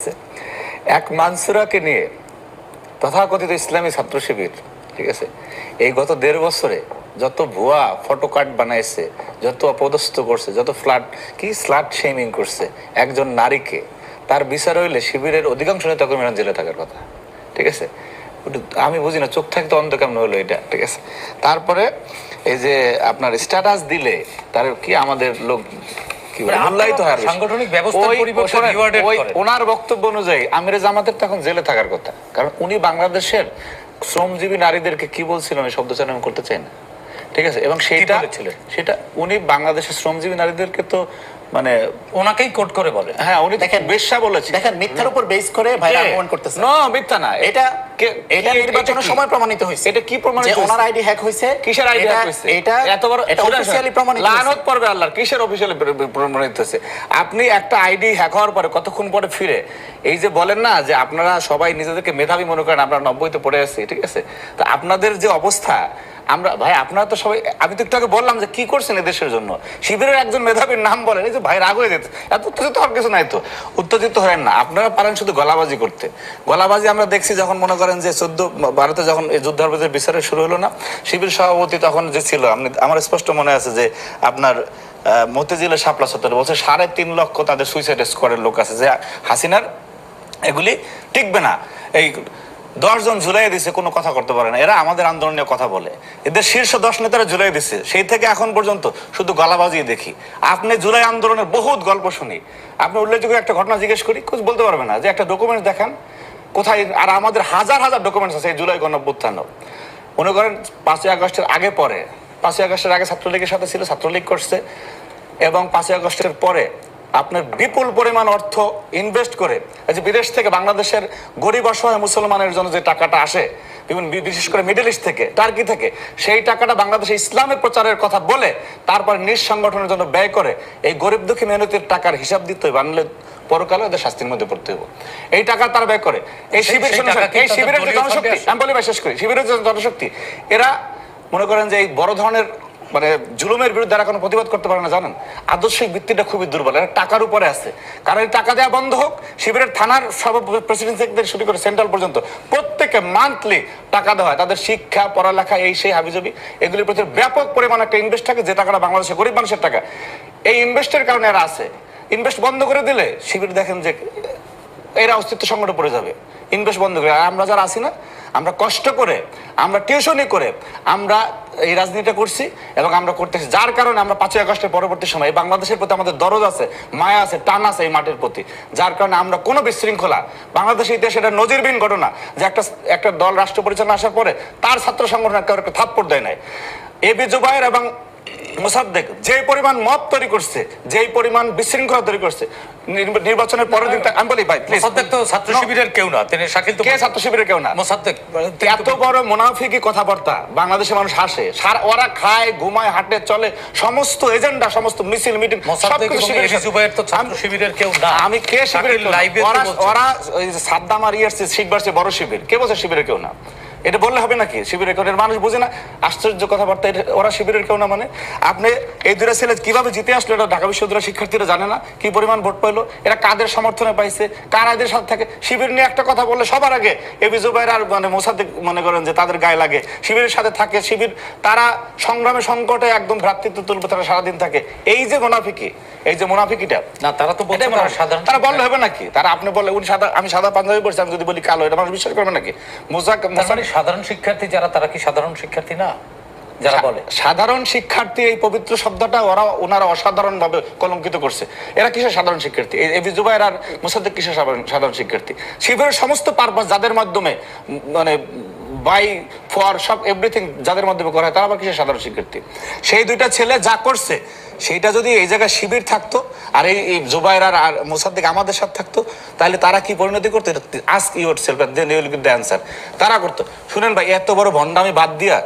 আছে। এক মানসুরাকে নিয়ে তথাকথিত ইসলামী ছাত্র শিবির, ঠিক আছে, এই গত 1.5 বছরে যত ভুয়া ফটো কার্ড বানাইছে, যত অপদস্থ করছে, যত স্লাট শেমিং করছে একজন নারীকে, তার বিচার হইলে শিবিরের অধিকাংশ নেতাকর্মীরা জেলে থাকার কথা। ঠিক আছে, আমি বুঝি না চোখ থাকতে অন্ধ কেমন হলো এটা। ঠিক আছে, তারপরে এই যে আপনার স্ট্যাটাস দিলে তার কি আমাদের লোক ওনার বক্তব্য অনুযায়ী আমির জামাতের তখন জেলে থাকার কথা, কারণ উনি বাংলাদেশের শ্রমজীবী নারীদেরকে কি বলছিলেন এই শব্দ আমি করতে চাই না। ঠিক আছে, এবং সেটা উনি বাংলাদেশের শ্রমজীবী নারীদেরকে তো মানে ওনাকেই কোট করে বলে। হ্যাঁ, উনি দেখেন বেশ্যা বলেছে, দেখেন মিথ্যার উপর বেস করে ভাই আর্গুমেন্ট করতেছে। না, মিথ্যা না, এটা নির্বাচনের সময় প্রমাণিত হয়েছে। এটা কি প্রমাণিত? যে ওনার আইডি হ্যাক হয়েছে। কিসের আইডি হ্যাক হয়েছে? এটা এত বড়, এটা অফিশিয়ালি প্রমাণিত। লানত পড়বে আল্লাহর, কিসের অফিশিয়ালি প্রমাণিত হয়েছে? আপনি একটা আইডি হ্যাক হওয়ার পরে কতক্ষণ পরে ফিরে এই যে বলেন না যে আপনারা সবাই নিজেদেরকে মেধাবী মনে করেন, আমরা 90-তে পড়ে আছি। ঠিক আছে, তো আপনাদের যে অবস্থা, আমরা ভাই আপনারা তো সবাই, আমি তো একটু আগে বললাম যে কি করছেন এদেশের জন্য। শিবিরের একজন মেধাবীর নাম বলেন, এই যে ভাই রাগ হয়ে যেতে, এত উত্তেজিত হওয়ার কিছু নাই তো, উত্তেজিত হয়েন না। আপনারা পারেন শুধু গলাবাজি করতে। গলাবাজি আমরা দেখছি যখন মনে করেন যে 14-12-তে যখন এই যুদ্ধাপরাধের বিচারে শুরু হলো না, শিবির সভাপতি তখন যে ছিল, আমার স্পষ্ট মনে আছে যে আপনার মতিঝিলের শাপলা চত্বরে বলছে 3.5 লক্ষ তাদের সুইসাইড স্কোয়াডের লোক আছে, যে হাসিনার এগুলি টিকবে না। এই 10 জন ঝুলাই দিছে, কোনো কথা করতে পারে না, এরা আমাদের আন্দোলনের কথা বলে। এদের শীর্ষ 10 নেতারা ঝুলাই দিছে, সেই থেকে এখন পর্যন্ত শুধু গলাবাজি দেখি। আপনি জুলাই আন্দোলনের বহুত গল্প শুনি, আপনি উল্লেখযোগ্য একটা ঘটনা জিজ্ঞেস করি, কিছু বলতে পারবে না, যে একটা ডকুমেন্টস দেখান কোথায়। আর আমাদের হাজার হাজার ডকুমেন্টস আছে এই জুলাই গণঅভ্যুত্থান। মনে করেন 5ই আগস্টের আগে পরে, 5ই আগস্টের আগে ছাত্রলীগের সাথে ছিল, ছাত্রলীগ করছে, এবং 5ই আগস্টের পরে আপনার বিপুল পরিমাণ অর্থ ইনভেস্ট করে এই যে বিদেশ থেকে বাংলাদেশের গরিব অসহায় মুসলমানের জন্য যে টাকাটা আসে, বিশেষ করে মিডল ইস্ট থেকে, টার্কি থেকে, সেই টাকাটা বাংলাদেশে ইসলামের প্রচারের কথা বলে তারপর নিজ সংগঠনের জন্য ব্যয় করে এই গরিব দুঃখী মেহনতির টাকার হিসাব দিতে হবে, আনলে পরকালে ওদের শাস্তির মধ্যে পড়তে হবে। এই টাকা তারা ব্যয় করে এই শিবিরের যে জনশক্তি, আমি বলি শেষ করি, শিবিরের যে জনশক্তি, এরা মনে করেন যে এই বড় ধরনের মানে জুলুমের বিরুদ্ধে এরা কোনো প্রতিবাদ করতে পারে না, জানেন? আদর্শিক ভিত্তিটা খুবই দুর্বল, এরা টাকার উপরে আছে। কারণ এই টাকা দেওয়া বন্ধ হোক, শিবিরের থানার সব প্রেসিডেন্ট থেকে শুরু করে সেন্ট্রাল পর্যন্ত প্রত্যেকে মান্থলি টাকা দেওয়া হয়, তাদের শিক্ষা পড়ালেখা এই সেই হাবিজাবি এগুলির প্রতি ব্যাপক পরিমাণ একটা ইনভেস্ট থাকে, যে টাকাটা বাংলাদেশের গরিব মানুষের টাকা। এই ইনভেস্টের কারণে এরা আছে। ইনভেস্ট বন্ধ করে দিলে শিবির দেখেন যে এরা অস্তিত্ব সংকটে পড়ে যাবে। ইনভেস্ট বন্ধ করে, আমরা যারা আছি না, আমরা কষ্ট করে, আমরা টিউশনি করে আমরা এই রাজনীতিটা করছি এবং আমরা করতেছি, যার কারণে আমরা 5ই আগস্টের পরবর্তী সময় বাংলাদেশের প্রতি আমাদের দরদ আছে, মায়া আছে, টান আছে এই মাটির প্রতি, যার কারণে আমরা কোনো বিশৃঙ্খলা, বাংলাদেশের ইতিহাসে এটা নজিরবিহীন ঘটনা যে একটা দল রাষ্ট্র পরিচালনা আসার পরে তার ছাত্র সংগঠন একটা থাপ্পড় দেয় নাই। এবি জুবায়ের এবং মোসাদ্দেক যে পরিমাণ মত তৈরি করছে, যেই পরিমাণ বিশৃঙ্খলা তৈরি করছে নির্বাচনের পরের দিন, আমি বলি ভাই প্লিজ, মোসাদ্দেক তো ছাত্র শিবিরের কেউ না, তিনি শাকিল তো কে ছাত্র শিবিরের কেউ না। মোসাদ্দেক এত বড় মুনাফিকি কথাবার্তা বাংলাদেশের মানুষ হাসে, ওরা খায়, ঘুমায়, হাঁটে, চলে, সমস্ত এজেন্ডা, সমস্ত মিছিল মিটিং মোসাদ্দেক এবং এবি জুবায়ের তো ছাত্র শিবিরের কেউ না। আমি কে শিবিরের লাইভে ওরা ওই যে সাদ্দাম আর ইয়ারসি শিখবারছে বড় শিবির, কে বলছে শিবিরের কেউ না? এটা বললে হবে নাকি? শিবিরের কেউ মানুষ বুঝে না, আশ্চর্য কথাবার্তা, ওরা শিবিরের কেউ না মানে? আপনি এই দুটা ছেলে কিভাবে জিতে আসলো এটা ঢাকা বিশ্ববিদ্যালয়ের শিক্ষার্থীরা জানে না, কি পরিমাণ ভোট পাইলো, এরা কাদের সমর্থনে পাইছে, কারা এদের সাথে থাকে। শিবির নিয়ে একটা কথা বললে সবার আগে এবি জুবায়ের আর মানে মোসাদ্দেক মনে করেন যে তাদের গায়ে লাগে, শিবিরের সাথে থাকে। শিবির তারা সংগ্রামে সংকটে একদম ভ্রাতৃত্ব তুলবে, তারা সারাদিন থাকে। এই যে মুনাফিকি, এই যে মুনাফিকিটা না, তারা তো সাধারণ, তারা বললে হবে নাকি? তারা আপনি বললে উনি সাদা, আমি সাদা পাঞ্জাবি পড়ছি, আমি যদি বলি কালো, এটা মানুষ বিশ্বাস করবে নাকি? সাধারণ শিক্ষার্থী যারা, তারা কি সাধারণ শিক্ষার্থী না? যারা বলে সাধারণ শিক্ষার্থী, এই পবিত্র শব্দটা ওনারা অসাধারণ ভাবে কলঙ্কিত করছে। এরা কিসের সাধারণ শিক্ষার্থী? এবি জুবায়ের আর মোসাদ্দেক কিসের সাধারণ শিক্ষার্থী? শিবিরের সমস্ত পারপাস যাদের মাধ্যমে মানে বাই ফর সব এভরিথিং যাদের মাধ্যমে করা হয়, তারা আবার কিসের সাধারণ শিক্ষার্থী? সেই দুইটা ছেলে যা করছে সেইটা যদি এই জায়গায় শিবির থাকতো আর এই জুবায়ের আর মোসাদ্দেক আমাদের সাথে থাকতো, তাহলে তারা কি পরিণতি করতো? Ask yourself and then you will get the answer. তারা করতো। শুনেন ভাই, এত বড় ভণ্ডামি বাদ দিয়া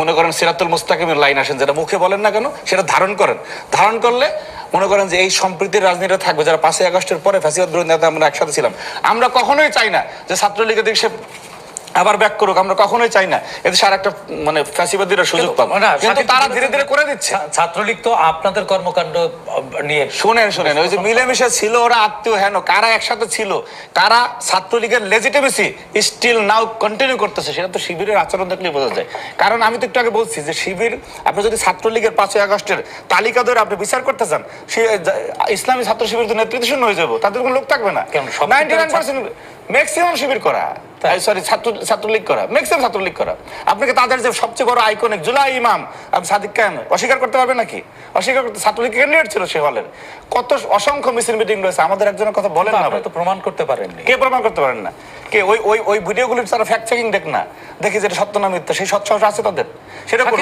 মনে করেন সিরাতুল মুস্তাকিমের লাইন আসেন, যেটা মুখে বলেন না কেন, সেটা ধারণ করেন। ধারণ করলে মনে করেন যে এই সম্প্রীতির রাজনীতিটা থাকবে। যারা 5ই আগস্টের পরে ফ্যাসিবাদ বিরোধী নেতা আমরা একসাথে ছিলাম, আমরা কখনোই চাই না যে ছাত্রলীগের দিকে আবার ব্যাক করুক, আমরা কখনোই চাই না এতে সারা একটা মানে ফ্যাসিবাদীরা সুযোগ পাবে, কিন্তু তারা ধীরে ধীরে করে দিচ্ছে। ছাত্রলীগ তো আপনাদের কর্মকাণ্ড নিয়ে শুনেন ওই যে মিলেমিশে ছিল ওরা আত্মীয় হেন কারা একসাথে ছিল, কারা ছাত্রলীগের লেজিটিমেসি স্টিল নাও কন্টিনিউ করতেছে, সেটা তো শিবিরের আচরণ দেখলে বোঝা যায়। কারণ আমি তো একটু আগে বলছি যে শিবির, আপনি যদি ছাত্রলীগের 5ই আগস্টের তালিকা ধরে আপনি বিচার করতে চান, ইসলামী ছাত্র শিবির তো নেতৃত্ব শূন্য হয়ে যাবো, তাদের কোনো লোক থাকবে না। 99% ম্যাক্সিমাম শিবির করা, সরি ছাত্রলীগ করা, ম্যাক্সিমাম ছাত্রলীগ করা। আপনাকে তাদের যে সবচেয়ে বড় আইকনিক জুলাই ইমাম সাদিক কায়েম অস্বীকার করতে পারবে নাকি? অস্বীকার করতে, ছাত্রলীগ ক্যান্ডিডেট ছিল সে হলের, কত অসংখ্য মিছিল মিটিং রয়েছে, আমাদের একজনের কথা বলেন না, তো প্রমাণ করতে পারেননি। কে প্রমাণ করতে পারেন না? কে ওই ভিডিওগুলি তারা ফ্যাক্ট চেকিং দেখ না, দেখি যেটা সত্য না মিথ্যা, সেই সৎ সাহস আছে তাদের, সেটা